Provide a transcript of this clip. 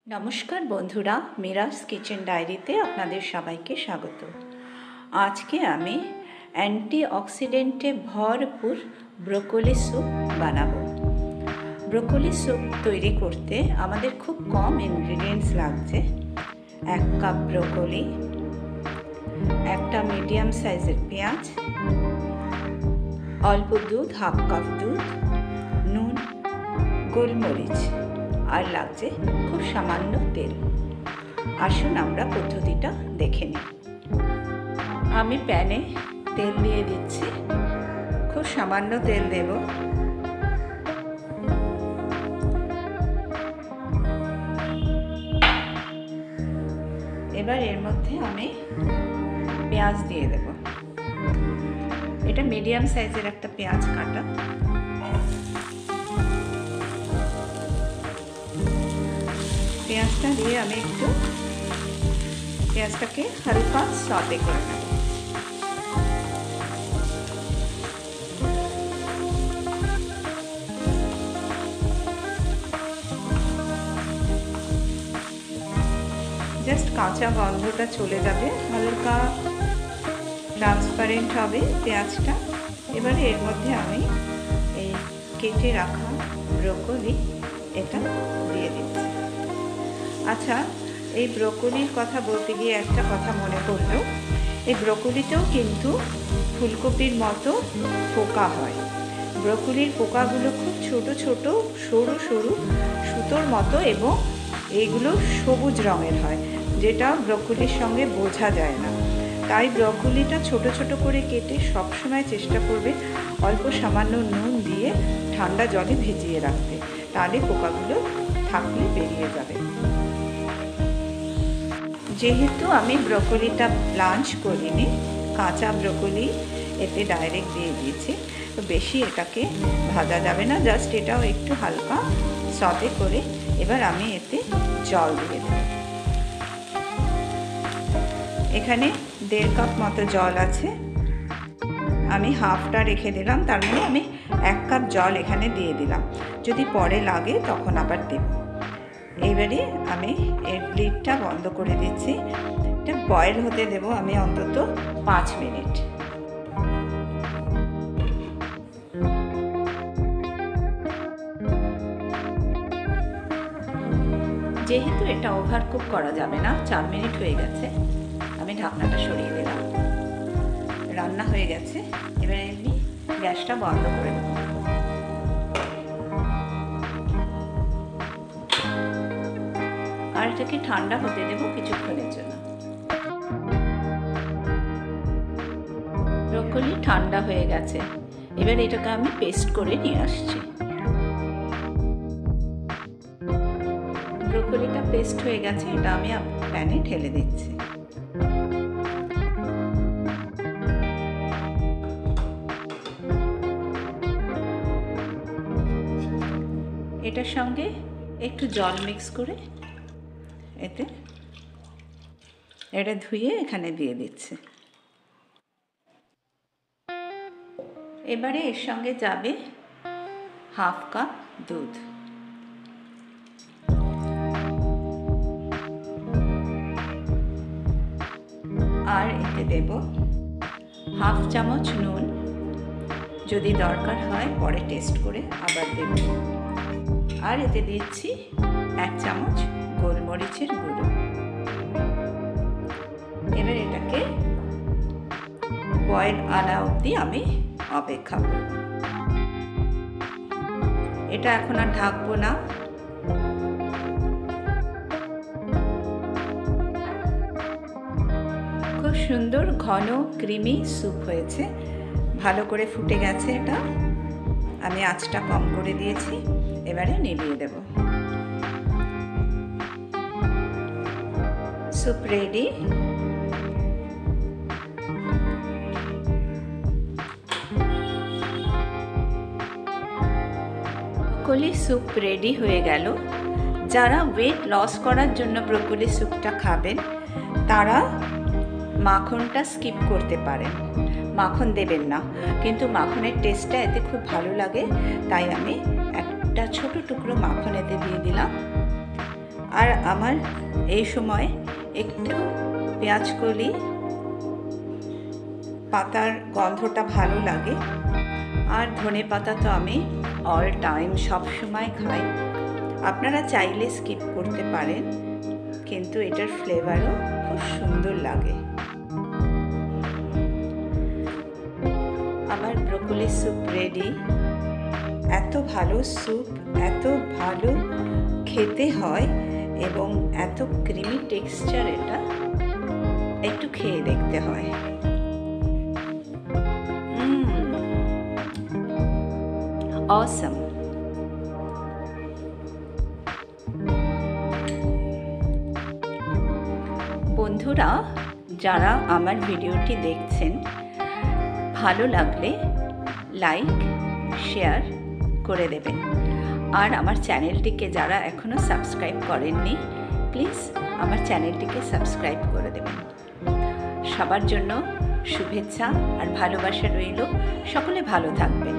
নমস্কার বন্ধুরা, মিরাজ কিচেন ডায়েরিতে আপনাদের সবাইকে স্বাগত। আজকে আমি অ্যান্টিঅক্সিডেন্টে ভরপুর ব্রোকলি স্যুপ বানাবো। ব্রোকলি স্যুপ তৈরি করতে আমাদের খুব কম ইনগ্রিডিয়েন্টস লাগছে। 1 কাপ ব্রোকলি, একটা মিডিয়াম সাইজের পেঁয়াজ, অল্প দুধ, 1/2 কাপ দুধ, নুন, গোলমরিচ, আর লাগছে খুব সামান্য তেল। আসুন আমরা পদ্ধতিটা দেখে নিই। আমি প্যানে তেল দিয়ে দিচ্ছি, খুব সামান্য তেল দেব। এবার এর মধ্যে আমি পেঁয়াজ দিয়ে দেব। এটা মিডিয়াম সাইজের একটা পেঁয়াজ কাটা। পেঁয়াজটা দিয়ে আমি একটু পেঁয়াজটাকে হালকা সটে করে নেব। জাস্ট কাঁচা গন্ধটা চলে যাবে, হালকা ট্রান্সপারেন্ট হবে পেঁয়াজটা। এবারে এর মধ্যে আমি এই কেটে রাখা ব্রোকলি এটা দিয়ে দিচ্ছি। আচ্ছা, এই ব্রোকলির কথা বলতে গিয়ে একটা কথা মনে পড়লো, এই ব্রোকলিতেও কিন্তু ফুলকপির মতো পোকা হয়। ব্রোকলির পোকাগুলো খুব ছোট ছোট সরু সরু সুতোর মতো, এবং এইগুলো সবুজ রঙের হয়, যেটা ব্রোকলির সঙ্গে বোঝা যায় না। তাই ব্রোকলিটা ছোট ছোট করে কেটে সবসময় চেষ্টা করবে অল্প সামান্য নুন দিয়ে ঠান্ডা জলে ভিজিয়ে রাখতে, তাহলে পোকাগুলো থাকলে বেরিয়ে যাবে। যেহেতু আমি ব্রোকলিটা ব্লাঞ্চ করিনি, কাঁচা ব্রোকলি এতে ডাইরেক্ট দিয়ে দিয়েছি, তো বেশি এটাকে ভাজা যাবে না, জাস্ট এটাও একটু হালকা সটে করে এবার আমি এতে জল দিয়ে দেব। এখানে 1.5 কাপ মতো জল আছে, আমি হাফটা রেখে দিলাম, তার মানে আমি 1 কাপ জল এখানে দিয়ে দিলাম। যদি পরে লাগে তখন আবার দেব। এইবারে আমি এর লিডটা বন্ধ করে দিচ্ছি। এটা বয়েল হতে দেব আমি অন্তত 5 মিনিট। যেহেতু এটা ওভারকুক করা যাবে না, 4 মিনিট হয়ে গেছে, আমি ঢাকনাটা সরিয়ে দিলাম। রান্না হয়ে গেছে, এবারে আমি গ্যাসটা বন্ধ করে দেব। আর এটাকে ঠান্ডা হতে দেব কিছুক্ষণের জন্য। ব্রোকলি ঠান্ডা হয়ে গেছে, এবার এটাকে আমি পেস্ট করে নিয়ে আসছি। ব্রোকলিটা পেস্ট হয়ে গেছে, এটা আমি প্যানে ঢেলে দিচ্ছি। এটার সঙ্গে একটু জল মিক্স করে এতে এটা ধুয়ে এখানে দিয়ে দিচ্ছে। এবারে এর সঙ্গে যাবে 1/2 কাপ দুধ, আর এতে দেব 1/2 চামচ নুন, যদি দরকার হয় পরে টেস্ট করে আবার দেব। আর এতে দিচ্ছি 1 চামচ গোলমরিচের গুঁড়ো। এবার এটাকে বয়েল আনা অবধি আমি অপেক্ষা করব। এটা এখন আর ঢাকবো না। খুব সুন্দর ঘন ক্রিমি স্যুপ হয়েছে, ভালো করে ফুটে গেছে। এটা আমি আঁচটা কম করে দিয়েছি, এবারে নিভিয়ে দেব। Soup ready. Broccoli soup ready হয়ে গেল। যারা ওয়েট লস করার জন্য ব্রোকলি স্যুপটা খাবেন, তারা মাখনটা স্কিপ করতে পারেন, মাখন দেবেন না, কিন্তু মাখনের টেস্টটা এতে খুব ভালো লাগে, তাই আমি একটা ছোট টুকরো মাখন এতে দিয়ে দিলাম। আর আমার এই সময় একটু পেঁয়াজকলি পাতার গন্ধটা ভালো লাগে। আর ধনে পাতা তো আমি অল টাইম সব সময় খাই। আপনারা চাইলে স্কিপ করতে পারেন, কিন্তু এটার ফ্লেভারও খুব সুন্দর লাগে। আমার ব্রোকলি স্যুপ রেডি। এত ভালো স্যুপ, এত ভালো খেতে হয় এবং এত ক্রিমি টেক্সচার, এটা একটু খেয়ে দেখতে হয়। অসম। বন্ধুরা, যারা আমার ভিডিওটি দেখছেন, ভালো লাগলে লাইক শেয়ার করে দেবেন। আর আমার চ্যানেলটিকে যারা এখনও সাবস্ক্রাইব করেননি, প্লিজ আমার চ্যানেলটিকে সাবস্ক্রাইব করে দেবেন। সবার জন্য শুভেচ্ছা আর ভালোবাসা রইল। সকলে ভালো থাকবেন।